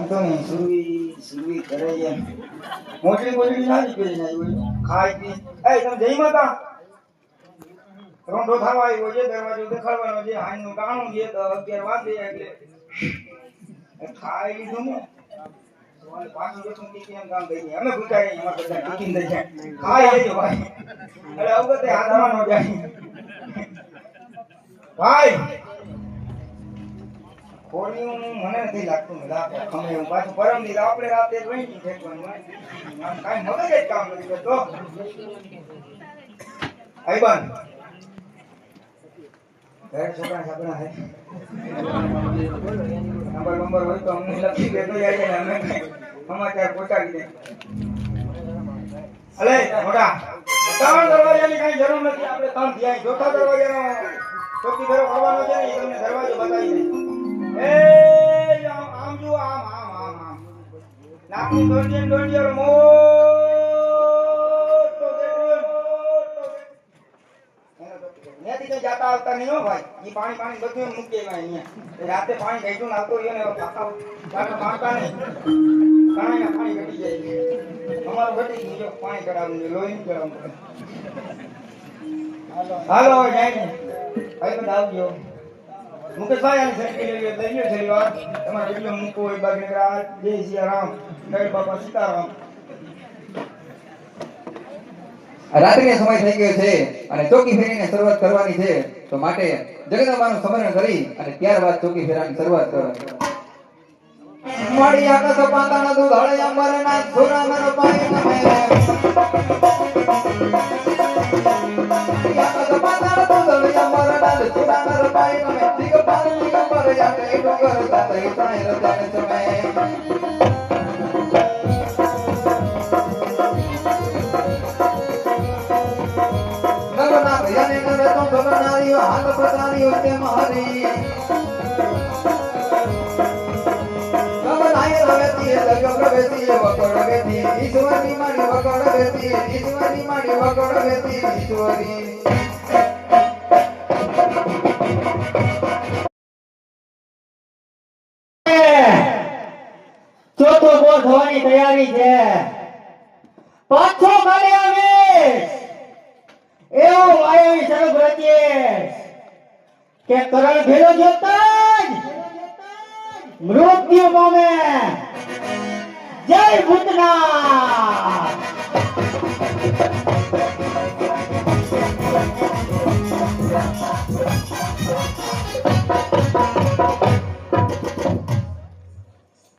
તો નહીં સુરવી કરે છે મોટી નાની કરી નાખી ખાઈ પી તમે જઈ માતા રોંઢો થવા આવ્યો છે દરવાજો દેખાડવાનો છે હાઈનું ગાણું છે તો 11 વાગે એટલે ખાઈ લીધું ને પાછું તો કેમ કામ કરી અમે ભૂખાઈ એમાં બધા ટિફિન દઈ જાય ખાઈ લેજો ભાઈ એટલે અવગતે હાથમાં ન જાય ભાઈ ખોડિયું મને નથી લાગતું ખમે હું પાછું પરમ દી આપણે રાતે જોઈ ની ઠેકવાનું આમ કાઈ મગજ જ કામ નથી કરતો આઈબાન ઘરે છોકરા છાપરા હે નંબર હોય તો અમને લખી દેતો જાય ને અમે સમાચાર પહોંચાડી દે અલે મોટા ત્રણ દરવાજાની કઈ જરૂર નથી આપણે ત્રણ ધ્યાન ચોથા દરવાજાનો ચોકી ફેરો કરવાનો છે ને એ તમને દરવાજો બતાવી દે એ આમ જો આમ નાકની દોંડિયો મોટો ત્યાંથી કઈ જાતા આવતા નહીં હો ભાઈ એ પાણી બધું મૂકી અહીંયા રાતે પાણી ગઈતું આવતો રહ્યો ને પાછા મારતા નહીં પાણી ઘટી જાય અમારું ઘટી ગયું પાણી કરાવવું લોહી નહીં કરાવવું હાલો જાય ને ભાઈ બધા આવજો મુકેશભાઈ આની સેલ્ફી લઈ લ્યો છેલ્લી વાર તમારા વિડીયો મૂકો એ બાગ નીકળા જય સિયારામ જય બાપા સીતારામ રાત્રિનો સમય થઈ ગયો છે અને ચોકી ફેરીને શરૂઆત કરવાની છે તો માટે જગદંબાનું સ્મરણ કરી અને ત્યારબાદ ચોકી ફેરાની શરૂઆત કરવાની માડી આકાશ પાંતાના દૂધ હળે અંબરના સુરામર પાણી નમે આકાશ પાંતાના દૂધ હળે અંબરના સુરામર પાણી નમે દિગ પાણી અંબર જાતે ડુંગર સાથે તાઈ રજાને સમય યાને કરે તો ગગનારી હાલ પતારી ઉતે મારી ગગનાય રવેતી જગ પ્રવેતી વકડ વેતી ઈશ્વરી મારી વકડ વેતી ઈશ્વરી મારી વકડ વેતી ઈશ્વરી ચોથો બોલ થવાની તૈયારી છે પાછો ખાલી આવીશ એવું વાયવી શરફ રચીશ કે કરણ ભેલો જોતા જ મૃત્યુ પામે જય ભૂતનાથ